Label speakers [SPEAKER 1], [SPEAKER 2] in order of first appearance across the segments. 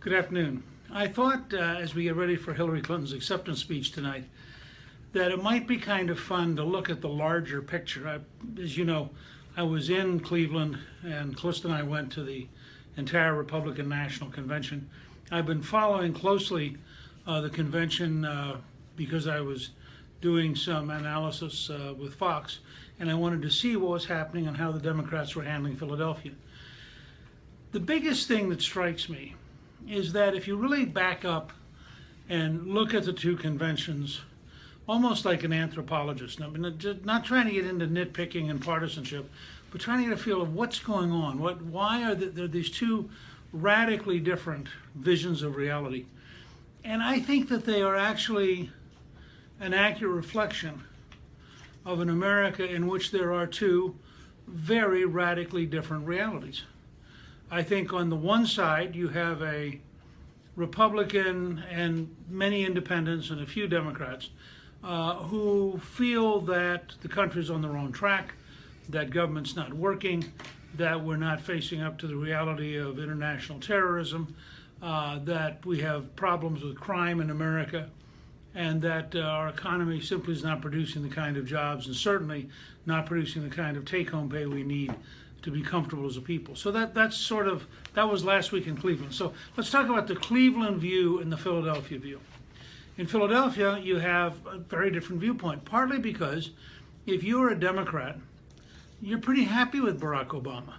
[SPEAKER 1] Good afternoon. I thought as we get ready for Hillary Clinton's acceptance speech tonight that it might be kind of fun to look at the larger picture. As you know, I was in Cleveland and Calista and I went to the entire Republican National Convention. I've been following closely the convention because I was doing some analysis with Fox, and I wanted to see what was happening and how the Democrats were handling Philadelphia. The biggest thing that strikes me is that if you really back up and look at the two conventions, almost like an anthropologist, I mean, not trying to get into nitpicking and partisanship, but trying to get a feel of what's going on. Why are there these two radically different visions of reality? And I think that they are actually an accurate reflection of an America in which there are two very radically different realities. I think on the one side you have a Republican and many independents and a few Democrats who feel that the country's on the wrong track, that government's not working, that we're not facing up to the reality of international terrorism, that we have problems with crime in America, and that our economy simply is not producing the kind of jobs and certainly not producing the kind of take-home pay we need to be comfortable as a people. So that was last week in Cleveland. So let's talk about the Cleveland view and the Philadelphia view. In Philadelphia, you have a very different viewpoint, partly because if you're a Democrat, you're pretty happy with Barack Obama.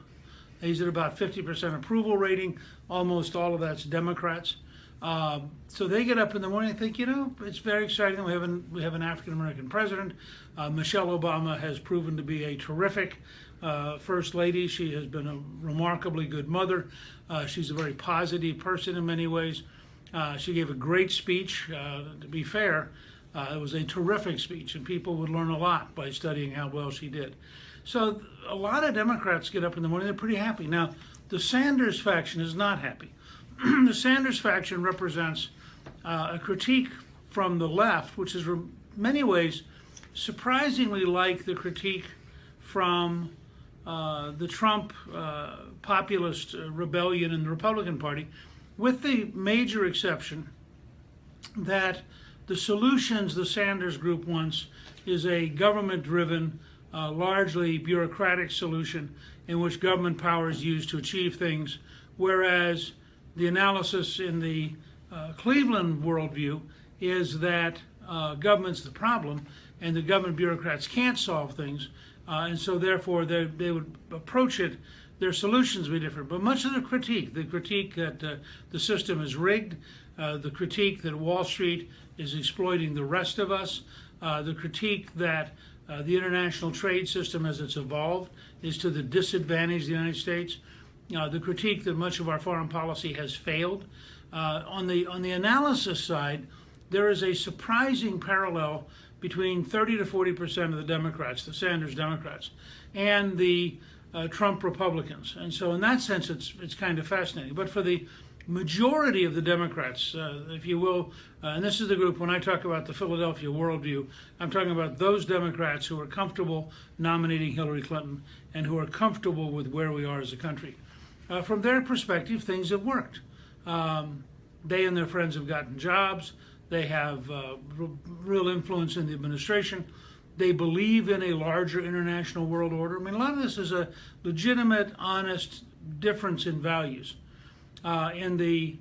[SPEAKER 1] He's at about 50% approval rating. Almost all of that's Democrats. So they get up in the morning and think, you know, it's very exciting. We have an African-American president. Michelle Obama has proven to be a terrific First Lady. She has been a remarkably good mother. She's a very positive person in many ways. She gave a great speech. To be fair, it was a terrific speech, and people would learn a lot by studying how well she did. So a lot of Democrats get up in the morning, they're pretty happy. Now, the Sanders faction is not happy. The Sanders faction represents a critique from the left, which is in many ways surprisingly like the critique from the Trump populist rebellion in the Republican Party, with the major exception that the solutions the Sanders group wants is a government-driven, largely bureaucratic solution in which government power is used to achieve things, whereas the analysis in the Cleveland worldview is that government's the problem and the government bureaucrats can't solve things, and so therefore they would approach it, their solutions would be different. But much of the critique that the system is rigged, the critique that Wall Street is exploiting the rest of us, the critique that the international trade system as it's evolved is to the disadvantage of the United States, the critique that much of our foreign policy has failed. On the analysis side, there is a surprising parallel between 30 to 40% of the Democrats, the Sanders Democrats, and the Trump Republicans. And so in that sense, it's kind of fascinating. But for the majority of the Democrats, if you will, and this is the group, when I talk about the Philadelphia worldview, I'm talking about those Democrats who are comfortable nominating Hillary Clinton and who are comfortable with where we are as a country. From their perspective, things have worked. They and their friends have gotten jobs. They have real influence in the administration. They believe in a larger international world order. I mean, a lot of this is a legitimate, honest difference in values. In the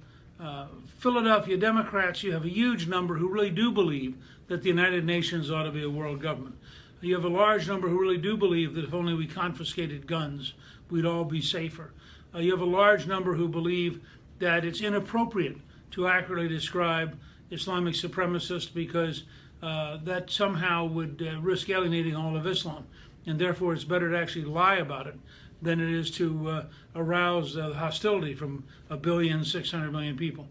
[SPEAKER 1] Philadelphia Democrats, you have a huge number who really do believe that the United Nations ought to be a world government. You have a large number who really do believe that if only we confiscated guns, we'd all be safer. You have a large number who believe that it's inappropriate to accurately describe Islamic supremacists because that somehow would risk alienating all of Islam, and therefore it's better to actually lie about it than it is to arouse hostility from 1,600,000,000 people.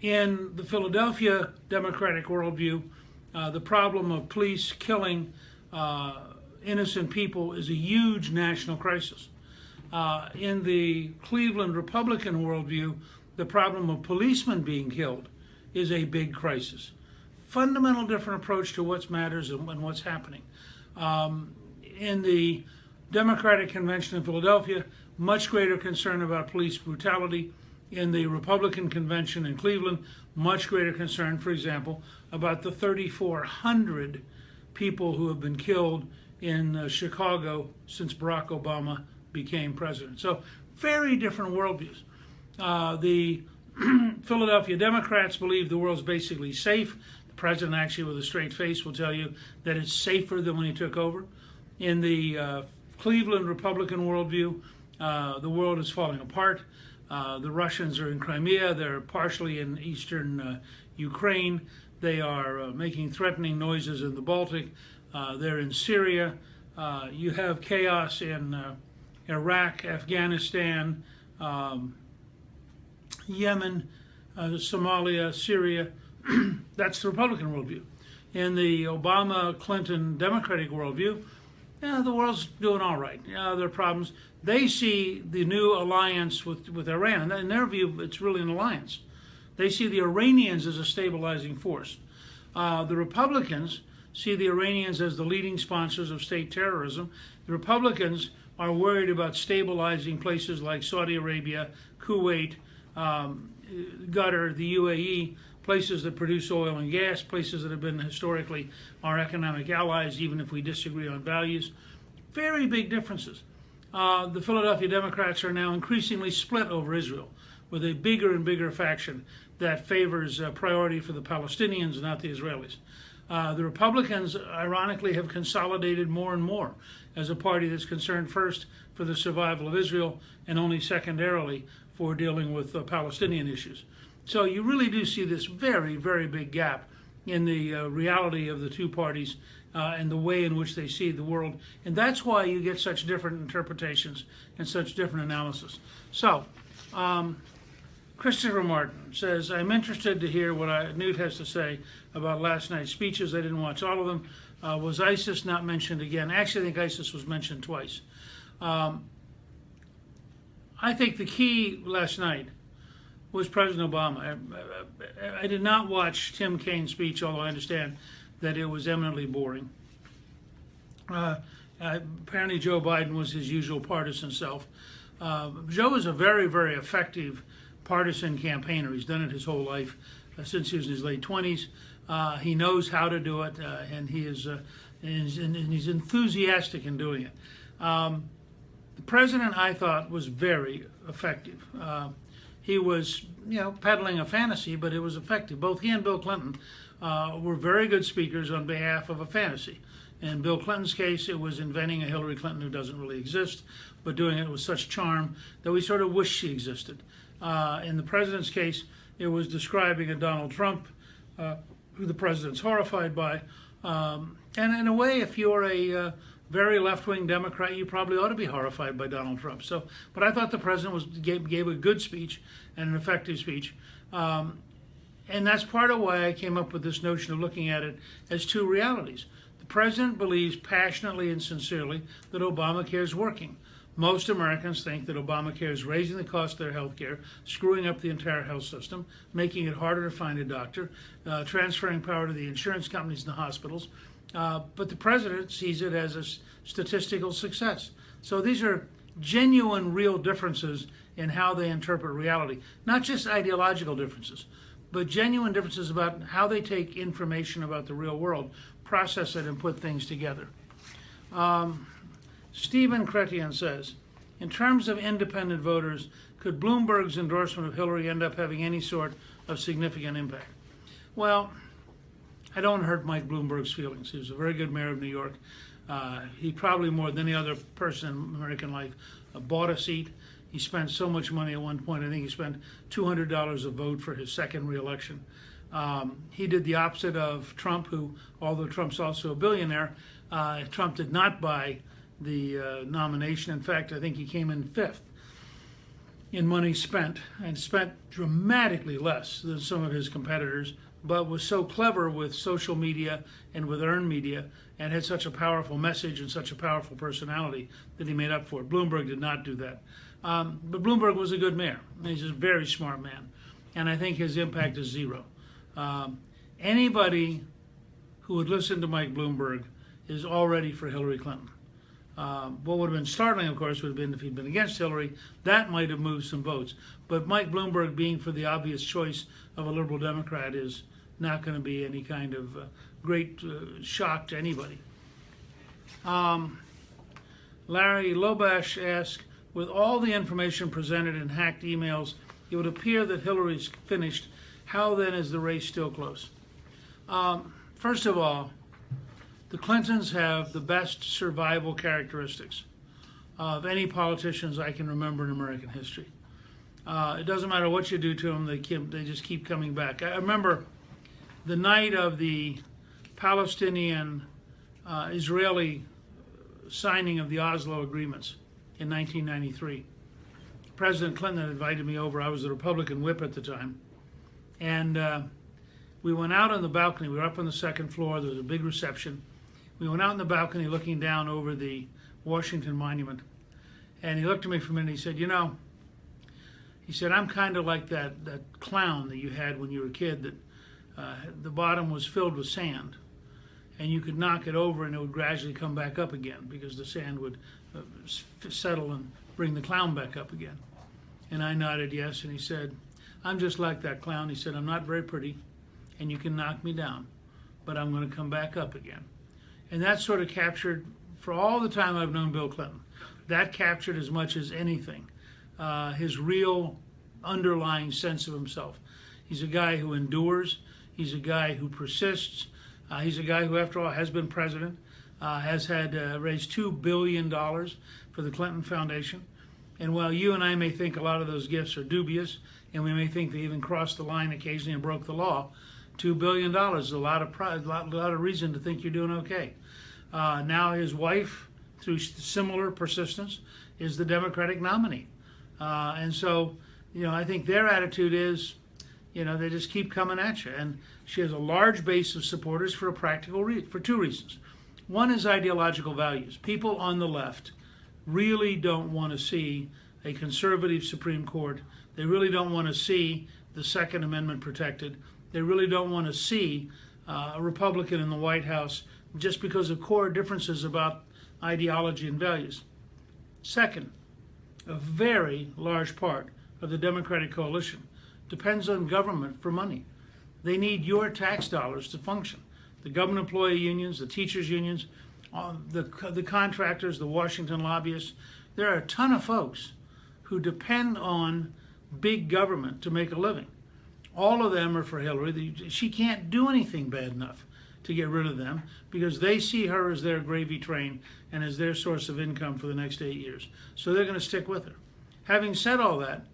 [SPEAKER 1] In the Philadelphia Democratic worldview, the problem of police killing innocent people is a huge national crisis. In the Cleveland Republican worldview, the problem of policemen being killed is a big crisis. Fundamental different approach to what matters and what's happening. In the Democratic Convention in Philadelphia, much greater concern about police brutality. In the Republican convention in Cleveland, much greater concern, for example, about the 3,400 people who have been killed in Chicago since Barack Obama became president. So very different worldviews. The Philadelphia Democrats believe the world's basically safe. The president, actually with a straight face, will tell you that it's safer than when he took over. In the Cleveland Republican worldview, the world is falling apart. The Russians are in Crimea. They're partially in eastern Ukraine. They are making threatening noises in the Baltic. They're in Syria. You have chaos in Iraq, Afghanistan, Yemen, Somalia, Syria. That's the Republican worldview. In the Obama-Clinton Democratic worldview, the world's doing all right. There are problems. They see the new alliance with Iran, and in their view, it's really an alliance. They see the Iranians as a stabilizing force. The Republicans see the Iranians as the leading sponsors of state terrorism. The Republicans are worried about stabilizing places like Saudi Arabia, Kuwait, Qatar, the UAE, places that produce oil and gas, places that have been historically our economic allies, even if we disagree on values. Very big differences. The Philadelphia Democrats are now increasingly split over Israel, with a bigger and bigger faction that favors priority for the Palestinians, not the Israelis. The Republicans, ironically, have consolidated more and more as a party that's concerned first for the survival of Israel and only secondarily for dealing with Palestinian issues. So you really do see this very, very big gap in the reality of the two parties and the way in which they see the world. And that's why you get such different interpretations and such different analysis. So, Christopher Martin says, I'm interested to hear what Newt has to say about last night's speeches. I didn't watch all of them. Was ISIS not mentioned again? Actually, I think ISIS was mentioned twice. I think the key last night was President Obama. I did not watch Tim Kaine's speech, although I understand that it was eminently boring. Apparently Joe Biden was his usual partisan self. Joe is a very, very effective partisan campaigner. He's done it his whole life, since he was in his late 20s. He knows how to do it, and he's enthusiastic in doing it. The president, I thought, was very effective. He was, peddling a fantasy, but it was effective. Both he and Bill Clinton were very good speakers on behalf of a fantasy. In Bill Clinton's case, it was inventing a Hillary Clinton who doesn't really exist, but doing it with such charm that we sort of wish she existed. In the president's case, it was describing a Donald Trump who the president's horrified by. And in a way, if you're a very left-wing Democrat, you probably ought to be horrified by Donald Trump. So, but I thought the president gave a good speech and an effective speech. And that's part of why I came up with this notion of looking at it as two realities. The president believes passionately and sincerely that Obamacare is working. Most Americans think that Obamacare is raising the cost of their health care, screwing up the entire health system, making it harder to find a doctor, transferring power to the insurance companies and the hospitals. But the president sees it as a statistical success. So these are genuine, real differences in how they interpret reality. Not just ideological differences, but genuine differences about how they take information about the real world, process it, and put things together. Stephen Chrétien says, in terms of independent voters, could Bloomberg's endorsement of Hillary end up having any sort of significant impact? Well, I don't hurt Mike Bloomberg's feelings. He was a very good mayor of New York. He probably, more than any other person in American life, bought a seat. He spent so much money at one point. I think he spent $200 a vote for his second reelection. He did the opposite of Trump, who, although Trump's also a billionaire, Trump did not buy the nomination. In fact, I think he came in 5th in money spent, and spent dramatically less than some of his competitors, but was so clever with social media and with earned media, and had such a powerful message and such a powerful personality that he made up for it. Bloomberg did not do that. But Bloomberg was a good mayor. He's a very smart man, and I think his impact is zero. Anybody who would listen to Mike Bloomberg is already for Hillary Clinton. What would have been startling, of course, would have been if he'd been against Hillary. That might have moved some votes. But Mike Bloomberg being for the obvious choice of a liberal Democrat is not going to be any kind of great shock to anybody. Larry Lobash asked, with all the information presented in hacked emails, it would appear that Hillary's finished. How then is the race still close? First of all, the Clintons have the best survival characteristics of any politicians I can remember in American history. It doesn't matter what you do to them, they just keep coming back. I remember the night of the Palestinian-Israeli signing of the Oslo agreements in 1993. President Clinton invited me over. I was the Republican whip at the time. And we went out on the balcony. We were up on the second floor. There was a big reception. We went out on the balcony looking down over the Washington Monument. And he looked at me for a minute and he said, you know, he said, I'm kind of like that clown that you had when you were a kid that the bottom was filled with sand. And you could knock it over and it would gradually come back up again because the sand would settle and bring the clown back up again. And I nodded yes, and he said, I'm just like that clown. He said, I'm not very pretty, and you can knock me down, but I'm going to come back up again. And that sort of captured, for all the time I've known Bill Clinton, that captured as much as anything, his real underlying sense of himself. He's a guy who endures. He's a guy who persists. He's a guy who, after all, has been president, has had raised $2 billion for the Clinton Foundation. And while you and I may think a lot of those gifts are dubious, and we may think they even crossed the line occasionally and broke the law, $2 billion is a lot of reason to think you're doing okay. Now his wife, through similar persistence, is the Democratic nominee. And so, you know, I think their attitude is, you know, they just keep coming at you. And she has a large base of supporters for for two reasons. One is ideological values. People on the left really don't want to see a conservative Supreme Court. They really don't want to see the Second Amendment protected. They really don't want to see a Republican in the White House just because of core differences about ideology and values. Second, a very large part of the Democratic coalition depends on government for money. They need your tax dollars to function. The government employee unions, the teachers unions, the contractors, the Washington lobbyists. There are a ton of folks who depend on big government to make a living. All of them are for Hillary. She can't do anything bad enough to get rid of them because they see her as their gravy train and as their source of income for the next 8 years. So they're going to stick with her. Having said all that,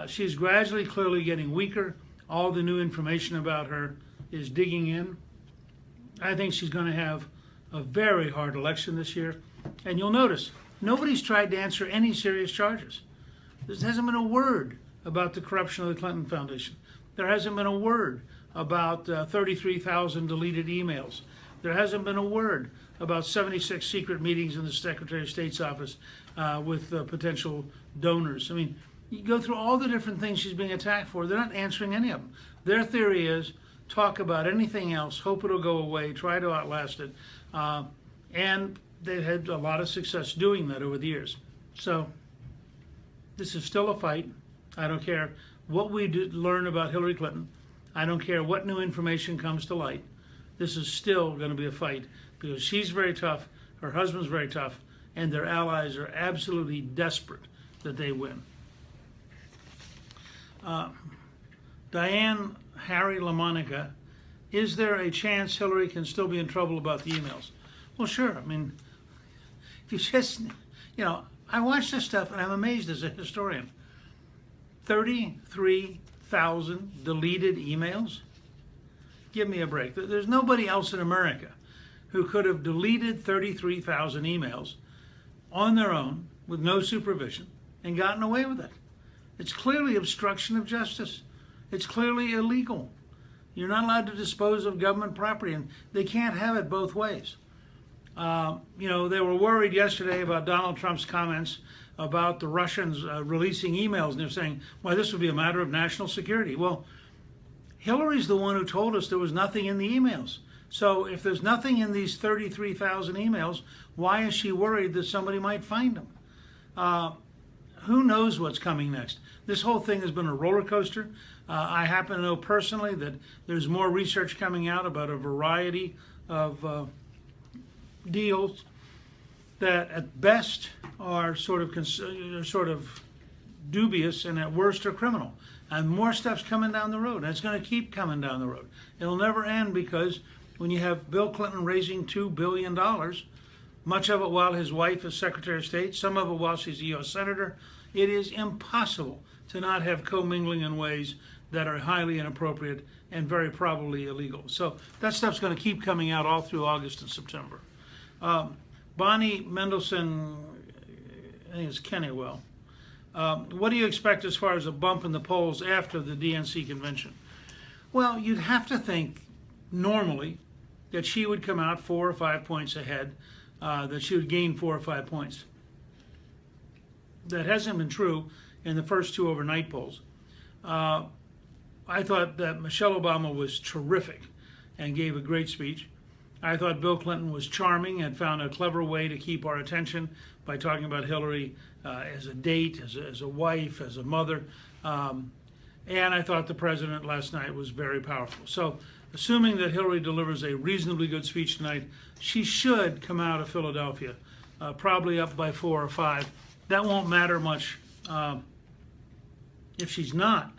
[SPEAKER 1] she's gradually, clearly getting weaker. All the new information about her is digging in. I think she's going to have a very hard election this year. And you'll notice, nobody's tried to answer any serious charges. There hasn't been a word about the corruption of the Clinton Foundation. There hasn't been a word about 33,000 deleted emails. There hasn't been a word about 76 secret meetings in the Secretary of State's office with potential donors. I mean, you go through all the different things she's being attacked for. They're not answering any of them. Their theory is talk about anything else, hope it'll go away, try to outlast it. And they've had a lot of success doing that over the years. So this is still a fight. I don't care what we learn about Hillary Clinton. I don't care what new information comes to light. This is still going to be a fight because she's very tough, her husband's very tough, and their allies are absolutely desperate that they win. Diane Harry LaMonica, is there a chance Hillary can still be in trouble about the emails? Well, sure. I mean, if you just, you know, I watch this stuff and I'm amazed as a historian. 33,000 deleted emails? Give me a break. There's nobody else in America who could have deleted 33,000 emails on their own with no supervision and gotten away with it. It's clearly obstruction of justice. It's clearly illegal. You're not allowed to dispose of government property, and they can't have it both ways. You know, they were worried yesterday about Donald Trump's comments about the Russians releasing emails, and they're saying, well, this would be a matter of national security. Well, Hillary's the one who told us there was nothing in the emails. So if there's nothing in these 33,000 emails, why is she worried that somebody might find them? Who knows what's coming next? This whole thing has been a roller coaster. I happen to know personally that there's more research coming out about a variety of deals that at best are sort of dubious and at worst are criminal. And more stuff's coming down the road, and it's going to keep coming down the road. It'll never end, because when you have Bill Clinton raising $2 billion, much of it while his wife is Secretary of State, some of it while she's a U.S. Senator, it is impossible to not have commingling in ways that are highly inappropriate and very probably illegal. So that stuff's going to keep coming out all through August and September. Bonnie Mendelsohn, I think it's Kennywell. What do you expect as far as a bump in the polls after the DNC convention? Well, you'd have to think normally that she would come out 4 or 5 points ahead, that she would gain 4 or 5 points. That hasn't been true in the first 2 overnight polls. I thought that Michelle Obama was terrific and gave a great speech. I thought Bill Clinton was charming and found a clever way to keep our attention by talking about Hillary as a date, as a wife, as a mother. And I thought the president last night was very powerful. So assuming that Hillary delivers a reasonably good speech tonight, she should come out of Philadelphia, probably up by 4 or 5. That won't matter much if she's not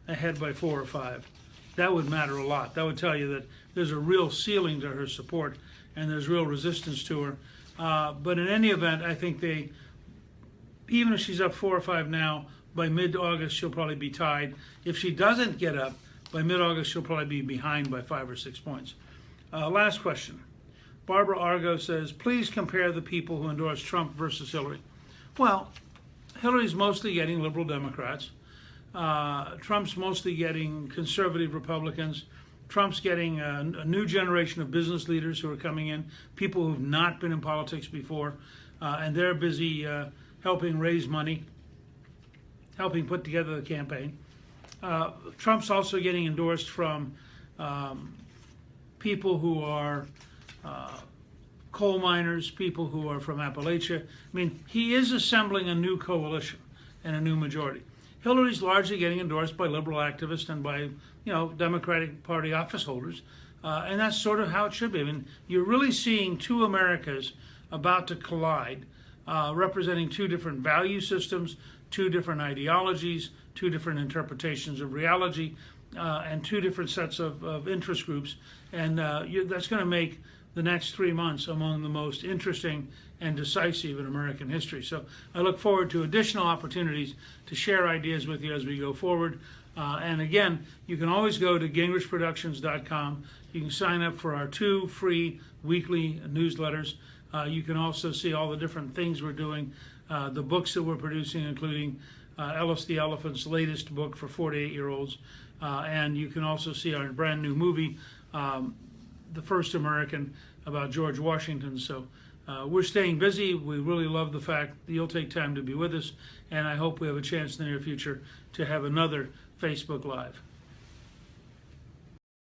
[SPEAKER 1] ahead by 4 or 5. That would matter a lot. That would tell you that there's a real ceiling to her support and there's real resistance to her. But in any event, I think even if she's up 4 or 5 now, by mid-August she'll probably be tied. If she doesn't get up, by mid-August she'll probably be behind by 5 or 6 points. Last question. Barbara Argo says, please compare the people who endorse Trump versus Hillary. Well, Hillary's mostly getting liberal Democrats. Trump's mostly getting conservative Republicans. Trump's getting a new generation of business leaders who are coming in, people who've not been in politics before, and they're busy helping raise money, helping put together the campaign. Trump's also getting endorsed from people who are coal miners, people who are from Appalachia. I mean, he is assembling a new coalition and a new majority. Hillary's largely getting endorsed by liberal activists and by, Democratic Party office holders, and that's sort of how it should be. I mean, you're really seeing two Americas about to collide, representing two different value systems, two different ideologies, two different interpretations of reality, and two different sets of interest groups, and that's going to make the next 3 months among the most interesting and decisive in American history. So I look forward to additional opportunities to share ideas with you as we go forward. And again, you can always go to gingrichproductions.com. You can sign up for our 2 free weekly newsletters. You can also see all the different things we're doing, the books that we're producing, including Ellis the Elephant's latest book for 48-year-olds. And you can also see our brand new movie, The First American, about George Washington. So we're staying busy. We really love the fact that you'll take time to be with us, and I hope we have a chance in the near future to have another Facebook Live.